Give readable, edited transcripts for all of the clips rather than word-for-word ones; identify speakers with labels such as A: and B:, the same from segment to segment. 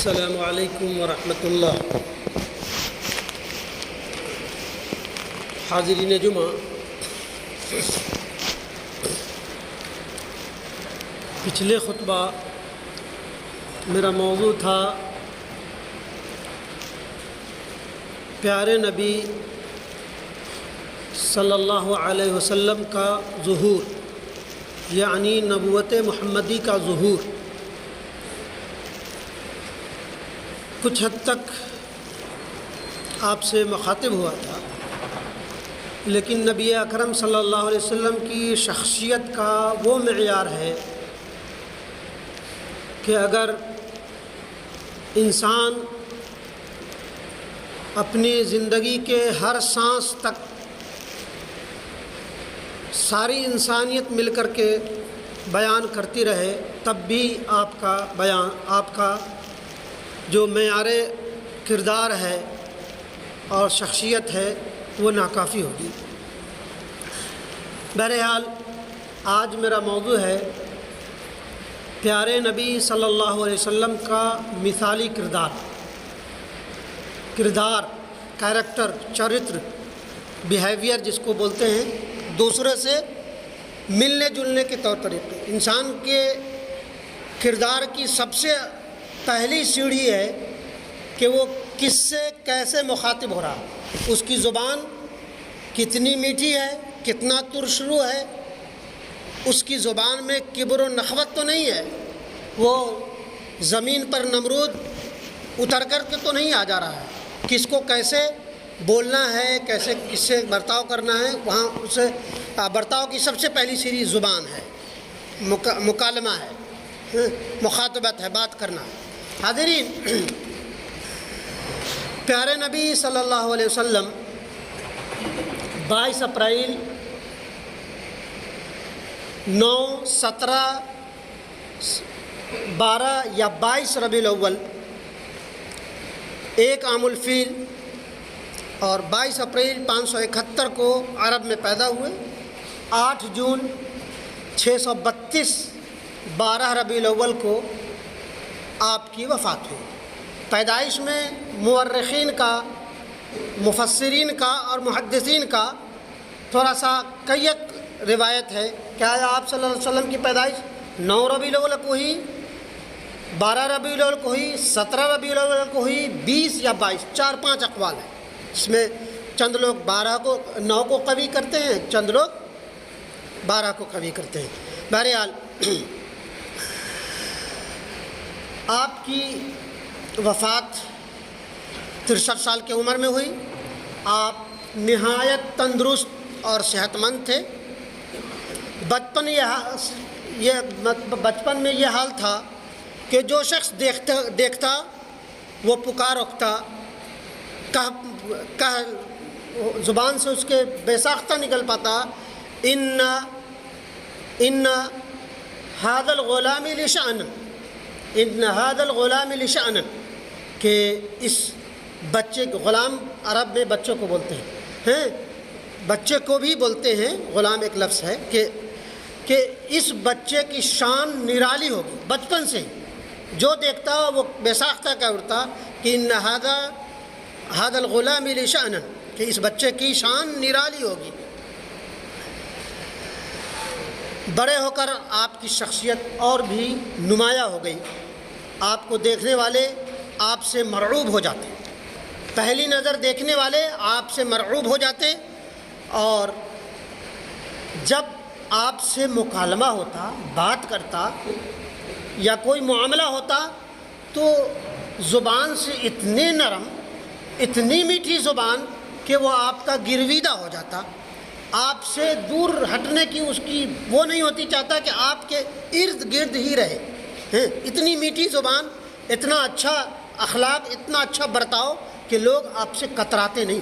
A: السلام علیکم ورحمۃ اللہ۔ حاضرین جمعہ، پچھلے خطبہ میرا موضوع تھا پیارے نبی صلی اللہ علیہ وسلم کا ظہور، یعنی نبوت محمدی کا ظہور۔ کچھ حد تک آپ سے مخاطب ہوا تھا، لیکن نبی اکرم صلی اللہ علیہ وسلم کی شخصیت کا وہ معیار ہے کہ اگر انسان اپنی زندگی کے ہر سانس تک ساری انسانیت مل کر کے بیان کرتی رہے، تب بھی آپ کا بیان، آپ کا جو معیار کردار ہے اور شخصیت ہے وہ ناکافی ہوگی۔ بہرحال آج میرا موضوع ہے پیارے نبی صلی اللہ علیہ وسلم کا مثالی کردار، کیریکٹر، چرتر، بیہیویئر جس کو بولتے ہیں، دوسرے سے ملنے جلنے کے طور طریقے۔ انسان کے کردار کی سب سے پہلی سیڑھی ہے کہ وہ کس سے کیسے مخاطب ہو رہا ہے، اس کی زبان کتنی میٹھی ہے، کتنا ترشرو ہے، اس کی زبان میں کبر و نخوت تو نہیں ہے، وہ زمین پر نمرود اتر کر کے تو نہیں آ جا رہا ہے، کس کو کیسے بولنا ہے، کیسے کس سے برتاؤ کرنا ہے، وہاں اسے برتاؤ کی سب سے پہلی سیڑھی زبان ہے، مکالمہ ہے، مخاطبت ہے، بات کرنا ہے۔ حاضرین، پیارے نبی صلی اللہ علیہ وسلم 22 اپریل 9، 17، 12 یا 22 ربیع الاول، 1 عام الفیل اور 22 اپریل 571 کو عرب میں پیدا ہوئے۔ 8 جون 632 12 ربیع الاول کو آپ کی وفات ہوئی۔ پیدائش میں مورخین کا، مفسرین کا اور محدثین کا تھوڑا سا کئیت روایت ہے کہ آیا آپ صلی اللہ علیہ وسلم کی پیدائش 9 ربیع الاول کو ہوئی، 12 ربیع الاول کو ہوئی، 17 ربیع الاول کو ہوئی، 20 یا 22، 4-5 اقوال ہیں۔ اس میں چند لوگ 9 کو قوی کرتے ہیں، چند لوگ 12 کو قوی کرتے ہیں۔ بہرحال آپ کی وفات 63 سال کی عمر میں ہوئی۔ آپ نہایت تندرست اور صحت مند تھے۔ بچپن میں یہ حال تھا کہ جو شخص دیکھتا وہ پکار اٹھتا، زبان سے اس کے بے ساختہ نکل پاتا، ان هذا الغلام لشأن، ان هذا الغلام لشأن، کہ اس بچے کو، غلام عرب میں بچوں کو بولتے ہیں، بچے کو بھی بولتے ہیں، غلام ایک لفظ ہے، کہ اس بچے کی شان نرالی ہوگی۔ بچپن سے جو دیکھتا وہ بے ساختہ کہہ اٹھتا کہ ان هذا الغلام لشأن، کہ اس بچے کی شان نرالی ہوگی۔ بڑے ہو کر آپ کی شخصیت اور بھی نمایاں ہو گئی۔ آپ کو دیکھنے والے آپ سے مرعوب ہو جاتے، پہلی نظر دیکھنے والے آپ سے مرعوب ہو جاتے، اور جب آپ سے مکالمہ ہوتا، بات کرتا یا کوئی معاملہ ہوتا تو زبان سے اتنے نرم، اتنی میٹھی زبان کہ وہ آپ کا گرویدہ ہو جاتا، آپ سے دور ہٹنے کی اس کی وہ نہیں ہوتی، چاہتا کہ آپ کے ارد گرد ہی رہے۔ اتنی میٹھی زبان، اتنا اچھا اخلاق، اتنا اچھا برتاؤ کہ لوگ آپ سے کتراتے نہیں۔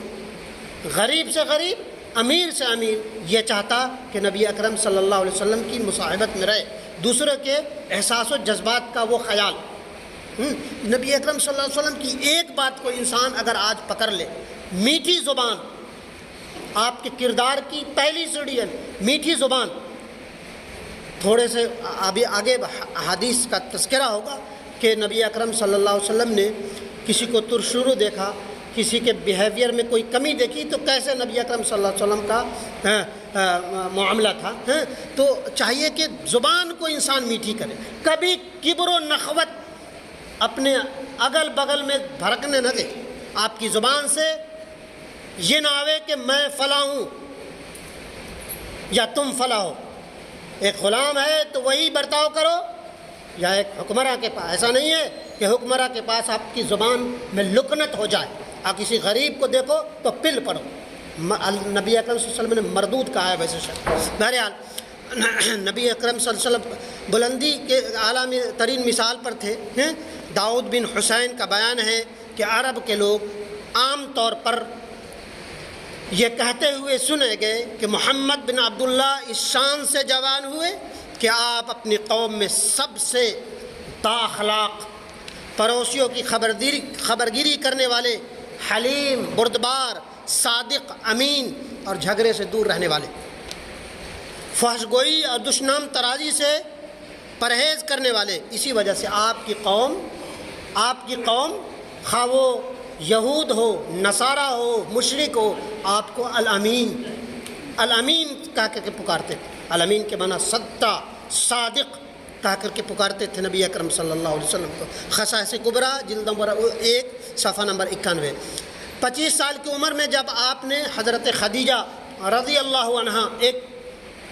A: غریب سے غریب، امیر سے امیر یہ چاہتا کہ نبی اکرم صلی اللہ علیہ وسلم کی مصاحبت میں رہے، دوسرے کے احساس و جذبات کا وہ خیال۔ نبی اکرم صلی اللہ علیہ وسلم کی ایک بات کو انسان اگر آج پکڑ لے، میٹھی زبان، آپ کے کردار کی پہلی سیڑھی ہے میٹھی زبان۔ تھوڑے سے ابھی آگے حدیث کا تذکرہ ہوگا کہ نبی اکرم صلی اللہ علیہ وسلم نے کسی کو ترشرو دیکھا، کسی کے بیہیویئر میں کوئی کمی دیکھی تو کیسے نبی اکرم صلی اللہ علیہ وسلم کا معاملہ تھا. تو چاہیے کہ زبان کو انسان میٹھی کرے، کبھی کبر و نخوت اپنے اگل بغل میں بھڑکنے نہ دے. آپ کی زبان سے یہ نہ آوے کہ میں فلاں ہوں یا تم فلاں ہو. ایک غلام ہے تو وہی برتاؤ کرو یا ایک حکمراں کے پاس. ایسا نہیں ہے کہ حکمراں کے پاس آپ کی زبان میں لکنت ہو جائے. آپ کسی غریب کو دیکھو تو پل پڑو. نبی اکرم صلی اللہ علیہ وسلم نے مردود کہا ہے ویسے شخص. بہرحال نبی اکرم صلی اللہ علیہ وسلم بلندی کے اعلیٰ ترین مثال پر تھے. داؤد بن حسین کا بیان ہے کہ عرب کے لوگ عام طور پر یہ کہتے ہوئے سنے گئے کہ محمد بن عبداللہ اس شان سے جوان ہوئے کہ آپ اپنی قوم میں سب سے بااخلاق، پڑوسیوں کی خبرگیری کرنے والے، حلیم، بردبار، صادق، امین اور جھگڑے سے دور رہنے والے، فحش گوئی اور دشنام ترازی سے پرہیز کرنے والے. اسی وجہ سے آپ کی قوم خواہ وہ یہود ہو، نصارہ ہو، مشرک ہو، آپ کو الامین کہہ کر کے پکارتے تھے. الامین کے معنی سچا، صادق کہہ کر کے پکارتے تھے نبی اکرم صلی اللہ علیہ وسلم کو. خصائص کبریٰ جلد نمبر 1 صفحہ نمبر 91. 25 سال کی عمر میں جب آپ نے حضرت خدیجہ رضی اللہ عنہا، ایک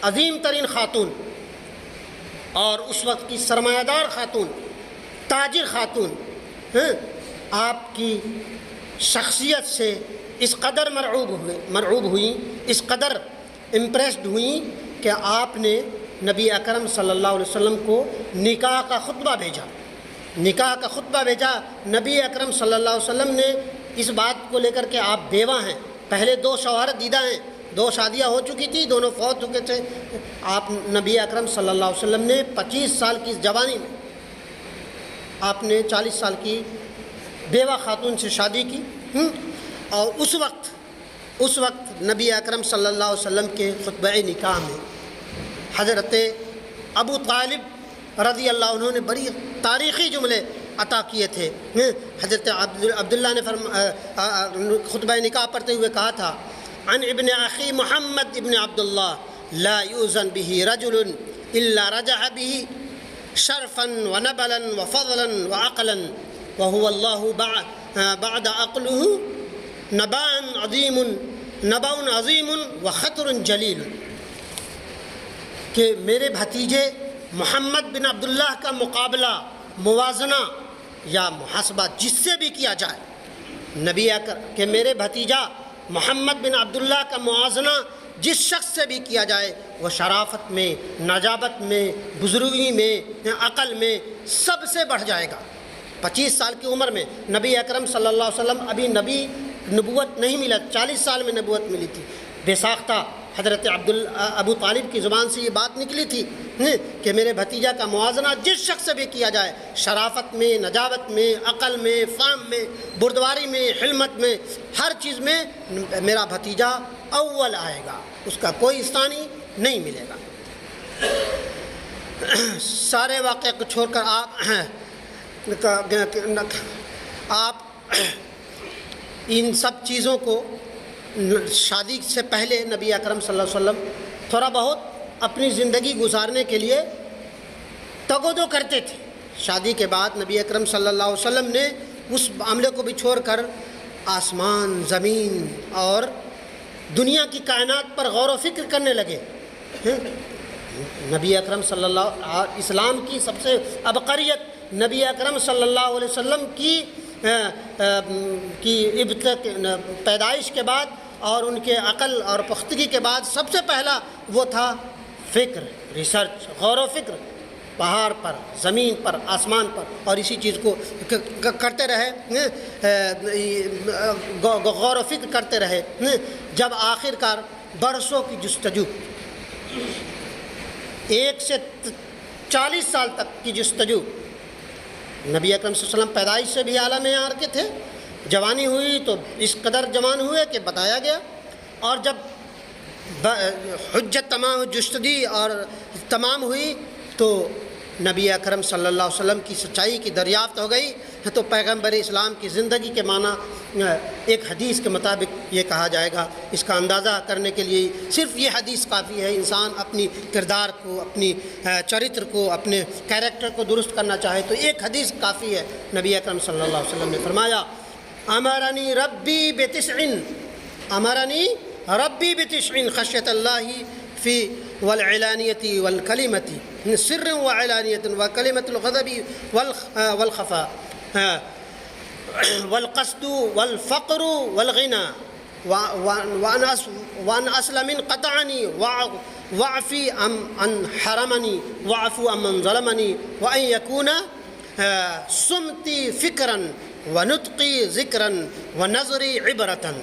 A: عظیم ترین خاتون اور اس وقت کی سرمایہ دار خاتون، تاجر خاتون، آپ کی شخصیت سے اس قدر مرعوب ہوئیں، اس قدر امپریسڈ ہوئیں کہ آپ نے نبی اکرم صلی اللہ علیہ وسلم کو نکاح کا خطبہ بھیجا. نبی اکرم صلی اللہ علیہ وسلم نے اس بات کو لے کر کہ آپ بیوہ ہیں، پہلے 2 شوہر دیدہ ہیں، 2 شادیاں ہو چکی تھی، دونوں فوت ہو گئے تھے. آپ نبی اکرم صلی اللہ علیہ وسلم نے 25 سال کی جوانی میں آپ نے 40 سال کی بیوہ خاتون سے شادی کی. اور اس وقت نبی اکرم صلی اللہ علیہ وسلم کے خطبہ نکاح میں حضرت ابو طالب رضی اللہ عنہ نے بڑی تاریخی جملے عطا کیے تھے. حضرت عبداللہ نے خطبہ نکاح پڑھتے ہوئے کہا تھا: عن ابن اخی محمد ابن عبداللہ لا یؤذن به رجل الا رجع به شرفا ونبلا وفضلا وعقلا وهو الله بعد عقله نبأ عظیم وخطر جلیل. کہ میرے بھتیجے محمد بن عبداللہ کا مقابلہ، موازنہ یا محاسبہ جس سے بھی کیا جائے، نبی کہ میرے بھتیجا محمد بن عبداللہ کا موازنہ جس شخص سے بھی کیا جائے وہ شرافت میں، نجابت میں، بزرگی میں، عقل میں سب سے بڑھ جائے گا. 25 سال کی عمر میں نبی اکرم صلی اللہ علیہ وسلم ابھی نبوت نہیں ملا، 40 سال میں نبوت ملی تھی. بے ساختہ حضرت ابو طالب کی زبان سے یہ بات نکلی تھی کہ میرے بھتیجا کا موازنہ جس شخص سے بھی کیا جائے، شرافت میں، نجابت میں، عقل میں، فہم میں، بردباری میں، حلمت میں، ہر چیز میں میرا بھتیجا اول آئے گا، اس کا کوئی ثانی نہیں ملے گا. سارے واقعے کو چھوڑ کر آپ ان سب چیزوں کو شادی سے پہلے نبی اکرم صلی اللہ علیہ وسلم تھوڑا بہت اپنی زندگی گزارنے کے لیے تگودو کرتے تھے. شادی کے بعد نبی اکرم صلی اللہ علیہ وسلم نے اس معاملے کو بھی چھوڑ کر آسمان، زمین اور دنیا کی کائنات پر غور و فکر کرنے لگے. نبی اکرم صلی اللہ اسلام کی سب سے عبقریت نبی اکرم صلی اللہ علیہ وسلم کی پیدائش کے بعد اور ان کے عقل اور پختگی کے بعد سب سے پہلا وہ تھا فکر، ریسرچ، غور و فکر. پہاڑ پر، زمین پر، آسمان پر، اور اسی چیز کو کرتے رہے، غور و فکر کرتے رہے، جب آخر کار برسوں کی جستجو، 1 سے 40 سال تک کی جستجو. نبی اکرم صلی اللہ علیہ وسلم پیدائش سے بھی عالم عار کے تھے، جوانی ہوئی تو اس قدر جوان ہوئے کہ بتایا گیا، اور جب حجت تمام جستجی اور تمام ہوئی تو نبی اکرم صلی اللہ علیہ وسلم کی سچائی کی دریافت ہو گئی تو پیغمبر اسلام کی زندگی کے معنی ایک حدیث کے مطابق یہ کہا جائے گا۔ اس کا اندازہ کرنے کے لیے صرف یہ حدیث کافی ہے۔ انسان اپنی کردار کو، اپنی چرتر کو، اپنے کیریکٹر کو درست کرنا چاہے تو ایک حدیث کافی ہے۔ نبی اکرم صلی اللہ علیہ وسلم نے فرمایا امرنی ربی بتسع، امرنی ربی بتسع خشیۃ اللہ فی والعلانیۃ والکلمۃ، سر وعلانیۃ وکلمۃ الغضب والخفاء والقصد والفقر والغنى وأن أسلم من قطعني وعفي عن حرمني وعفو عن من ظلمني وأن يكون صمتي فكرا ونطقي ذكرا ونظري عبرة۔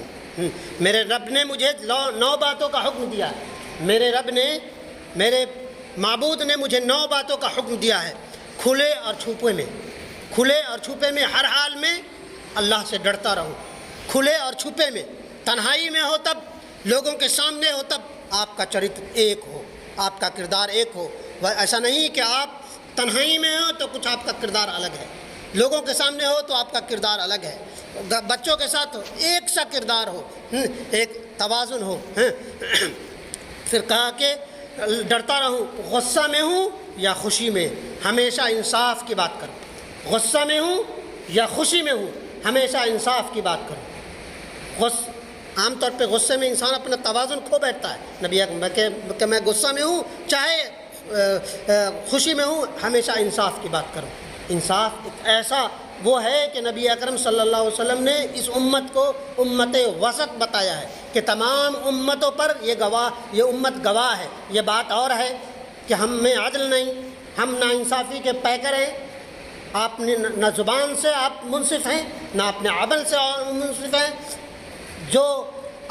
A: میرے رب نے مجھے 9 باتوں کا حکم دیا ہے۔ میرے رب نے، میرے معبود نے مجھے 9 باتوں کا حکم دیا ہے، کھلے اور چھپے میں، کھلے اور چھپے میں، ہر حال میں اللہ سے ڈرتا رہوں، کھلے اور چھپے میں، تنہائی میں ہو تب، لوگوں کے سامنے ہو تب آپ کا چرتر ایک ہو، آپ کا کردار ایک ہو۔ ایسا نہیں کہ آپ تنہائی میں ہو تو کچھ آپ کا کردار الگ ہے، لوگوں کے سامنے ہو تو آپ کا کردار الگ ہے، بچوں کے ساتھ ہو ایک سا کردار ہو، ایک توازن ہو۔ پھر کہا کہ ڈرتا رہوں، غصہ میں ہوں یا خوشی میں، ہمیشہ انصاف کی بات کروں، غصہ میں ہوں یا خوشی میں ہوں، ہمیشہ انصاف کی بات کروں۔ عام طور پہ غصے میں انسان اپنا توازن کھو بیٹھتا ہے۔ نبی کہ میں غصہ میں ہوں چاہے خوشی میں ہوں، ہمیشہ انصاف کی بات کروں۔ انصاف ایک ایسا وہ ہے کہ نبی اکرم صلی اللہ علیہ وسلم نے اس امت کو امت وسط بتایا ہے کہ تمام امتوں پر یہ امت گواہ ہے۔ یہ بات اور ہے کہ ہم میں عدل نہیں، ہم نا انصافی کے پیکر ہیں۔ آپ نے نہ زبان سے آپ منصف ہیں، نہ اپنے عمل سے منصف ہیں۔ جو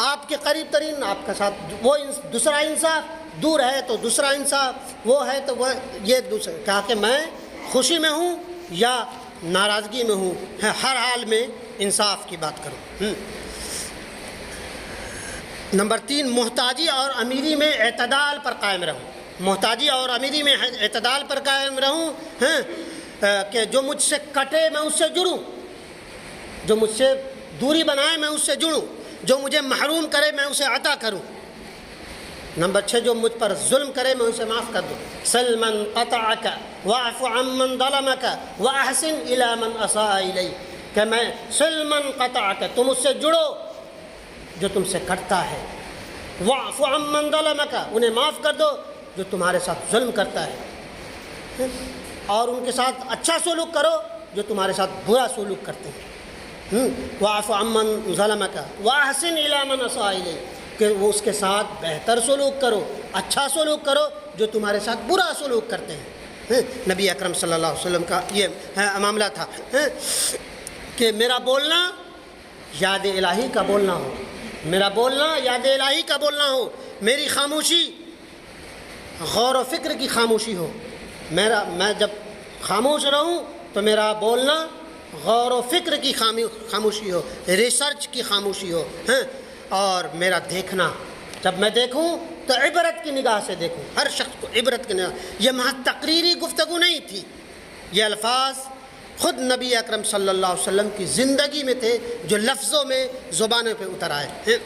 A: آپ کے قریب ترین آپ کے ساتھ وہ دوسرا انصاف، دور ہے تو دوسرا انصاف، وہ ہے تو وہ یہ دوسرا۔ کہا کہ میں خوشی میں ہوں یا ناراضگی میں ہوں، ہر حال میں انصاف کی بات کروں۔ نمبر 3، محتاجی اور امیری میں اعتدال پر قائم رہوں۔ محتاجی اور امیری میں اعتدال پر قائم رہوں، کہ جو مجھ سے کٹے میں اس سے جڑوں، جو مجھ سے دوری بنائے میں اس سے جڑوں، جو مجھے محروم کرے میں اسے عطا کروں۔ نمبر 6، جو مجھ پر ظلم کرے میں اسے معاف کر دوں۔ سل من قطعک واعف عن من ظلمک واحسن الی من اساء الیک، کہ میں سل من قطعک، تم اس سے جڑو جو تم سے کٹتا ہے، واعف عن من ظلمک، انہیں معاف کر دو جو تمہارے ساتھ ظلم کرتا ہے، اور ان کے ساتھ اچھا سلوک کرو جو تمہارے ساتھ برا سلوک کرتے ہیں۔ واعف عن من ظلمک واحسن الی من اساء الیک، کہ وہ اس کے ساتھ بہتر سلوک کرو، اچھا سلوک کرو جو تمہارے ساتھ برا سلوک کرتے ہیں۔ نبی اکرم صلی اللہ علیہ وسلم کا یہ معاملہ تھا کہ میرا بولنا یاد الہی کا بولنا ہو، میرا بولنا یاد الہی کا بولنا ہو، میری خاموشی غور و فکر کی خاموشی ہو۔ میں جب خاموش رہوں تو میرا بولنا غور و فکر کی خاموشی ہو، ریسرچ کی خاموشی ہو، اور میرا دیکھنا جب میں دیکھوں تو عبرت کی نگاہ سے دیکھوں، ہر شخص کو عبرت کی نگاہ۔ یہ محض تقریری گفتگو نہیں تھی، یہ الفاظ خود نبی اکرم صلی اللہ علیہ وسلم کی زندگی میں تھے جو لفظوں میں زبانوں پہ اتر آئے۔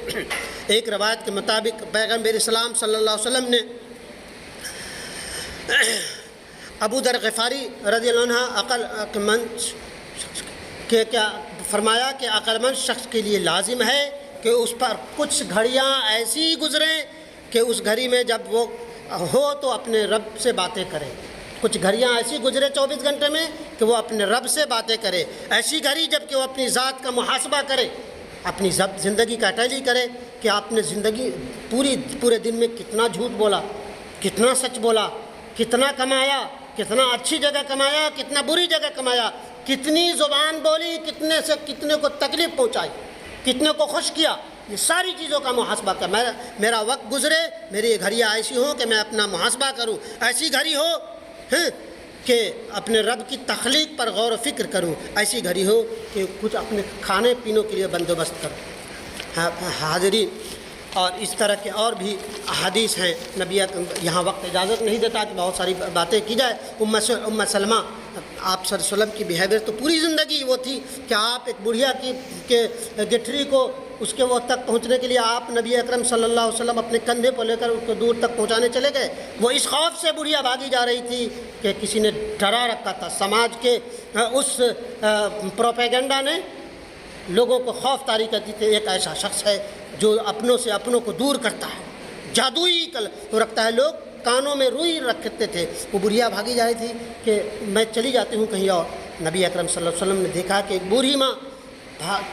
A: ایک روایت کے مطابق پیغمبر اسلام صلی اللہ علیہ وسلم نے ابو ذر غفاری رضی اللہ عنہ عقل مند کہ کیا فرمایا کہ عقل مند شخص کے لیے لازم ہے کہ اس پر کچھ گھڑیاں ایسی گزریں کہ اس گھڑی میں جب وہ ہو تو اپنے رب سے باتیں کرے، کچھ گھڑیاں ایسی گزرے 24 گھنٹے میں کہ وہ اپنے رب سے باتیں کرے، ایسی گھڑی جب کہ وہ اپنی ذات کا محاسبہ کرے، اپنی زندگی کا ٹیلی کرے کہ آپ نے زندگی پورے دن میں کتنا جھوٹ بولا، کتنا سچ بولا، کتنا کمایا، کتنا اچھی جگہ کمایا، کتنا بری جگہ کمایا، کتنی زبان بولی، کتنے کو تکلیف پہنچائی، کتنے کو خوش کیا۔ یہ ساری چیزوں کا محاسبہ کر، میرا وقت گزرے، میری گھڑیاں ایسی ہوں کہ میں اپنا محاسبہ کروں، ایسی گھڑی ہو کہ اپنے رب کی تخلیق پر غور و فکر کروں، ایسی گھڑی ہو کہ کچھ اپنے کھانے پینے کے لیے بندوبست کروں۔ حاضرین، اور اس طرح کے اور بھی احادیث ہیں نبی یہاں وقت اجازت نہیں دیتا کہ بہت ساری باتیں کی جائے۔ ام سلمہ آپ صلی اللہ علیہ وسلم کی بیہیویئر تو پوری زندگی وہ تھی کہ آپ ایک بڑھیا کے گٹھری کو اس کے وہ تک پہنچنے کے لیے آپ نبی اکرم صلی اللہ علیہ وسلم اپنے کندھے پر لے کر اس کو دور تک پہنچانے چلے گئے۔ وہ اس خوف سے بڑھیا بھاگی جا رہی تھی کہ کسی نے ڈرا رکھا تھا، سماج کے اس پروپیگنڈا نے لوگوں کو خوف طاری کر دی کہ ایک ایسا شخص ہے جو اپنوں سے اپنوں کو دور کرتا ہے، جادوئی وہ رکھتا ہے۔ لوگ کانوں میں روئی رکھتے تھے، وہ بڑھیا بھاگی جا رہی تھی کہ میں چلی جاتی ہوں کہیں اور۔ نبی اکرم صلی اللہ علیہ وسلم نے دیکھا کہ ایک بوڑھی ماں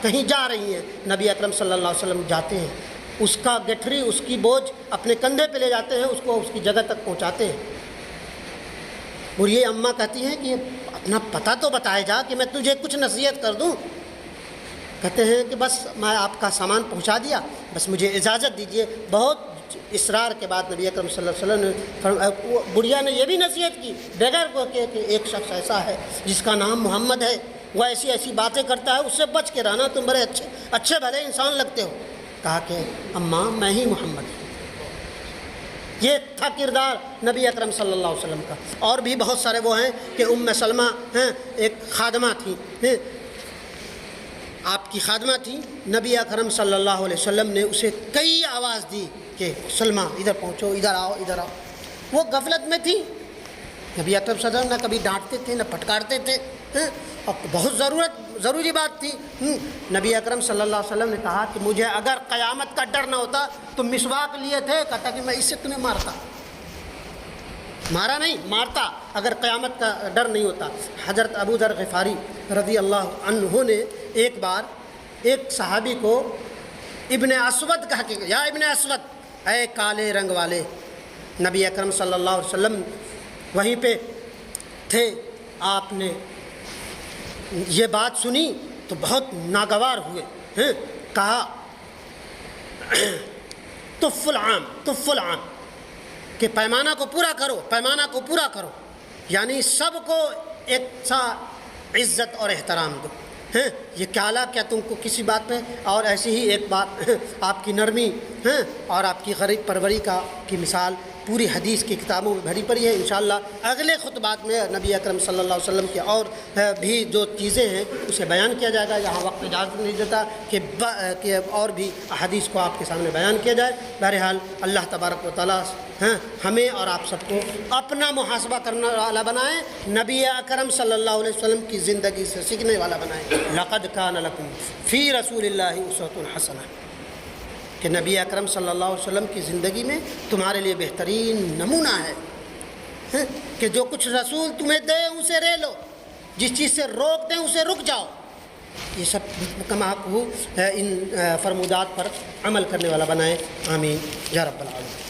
A: کہیں جا رہی ہیں، نبی اکرم صلی اللہ علیہ وسلم جاتے ہیں، اس کا گٹھری اس کی بوجھ اپنے کندھے پہ لے جاتے ہیں، اس کو اس کی جگہ تک پہنچاتے ہیں۔ بوڑھی اماں کہتی ہیں کہ اپنا پتہ تو بتائے جا کہ میں تجھے کچھ نصیحت کر دوں۔ کہتے ہیں کہ بس میں آپ کا سامان پہنچا دیا، بس مجھے اجازت دیجیے۔ بہت اصرار کے بعد نبی اکرم صلی اللہ علیہ وسلم نے فرمایا، بڑھیا نے یہ بھی نصیحت کی بغیر کو کہ ایک شخص ایسا ہے جس کا نام محمد ہے، وہ ایسی ایسی باتیں کرتا ہے، اس سے بچ کے رہنا، تم بڑے اچھے بھلے انسان لگتے ہو۔ کہا کہ اماں میں ہی محمد ہوں۔ یہ تھا کردار نبی اکرم صلی اللہ علیہ وسلم کا۔ اور بھی بہت سارے وہ ہیں کہ ام سلمہ ہیں، ایک خادمہ تھیں، آپ کی خادمہ تھیں۔ نبی اکرم صلی اللہ علیہ وسلم نے اسے کئی آواز دی کہ سلمہ ادھر پہنچو، ادھر آؤ، ادھر آؤ۔ وہ غفلت میں تھی۔ نبی اکرم صلی اللہ علیہ وسلم نہ کبھی ڈانٹتے تھے نہ پھٹکارتے تھے، اور بہت ضروری بات تھی۔ نبی اکرم صلی اللہ علیہ وسلم نے کہا کہ مجھے اگر قیامت کا ڈر نہ ہوتا تو مسواک لیے تھے، کہتا کہ میں اس سے تمہیں مارتا، مارا نہیں مارتا اگر قیامت کا ڈر نہیں ہوتا۔ حضرت ابو ذر غفاری رضی اللہ عنہ نے ایک بار ایک صحابی کو ابن اسود کہا کہ یا ابن اسود، اے کالے رنگ والے۔ نبی اکرم صلی اللہ علیہ وسلم وہیں پہ تھے، آپ نے یہ بات سنی تو بہت ناگوار ہوئے، کہا طف العام کہ پیمانہ کو پورا کرو، پیمانہ کو پورا کرو، یعنی سب کو ایک سا عزت اور احترام دو۔ یہ کیا تم کو کسی بات پہ، اور ایسی ہی ایک بات آپ کی نرمی اور آپ کی غریب پروری کی مثال پوری حدیث کی کتابوں میں بھری پڑی ہے۔ انشاءاللہ اگلے خطبات میں نبی اکرم صلی اللہ علیہ وسلم کے اور بھی جو چیزیں ہیں اسے بیان کیا جائے گا۔ یہاں وقت اجازت نہیں دیتا کہ اور بھی احادیث کو آپ کے سامنے بیان کیا جائے۔ بہرحال اللہ تبارک و تعالیٰ ہمیں اور آپ سب کو اپنا محاسبہ کرنے والا بنائے، نبی اکرم صلی اللہ علیہ وسلم کی زندگی سے سیکھنے والا بنائے۔ لقد کان لکم فی رسول اللہ اسوۃ حسنہ، کہ نبی اکرم صلی اللہ علیہ وسلم کی زندگی میں تمہارے لیے بہترین نمونہ ہے کہ جو کچھ رسول تمہیں دے اسے لے لو، جس چیز سے روک دیں اسے رک جاؤ۔ یہ سب کما ان فرمودات پر عمل کرنے والا بنائے، آمین یا رب العالمین۔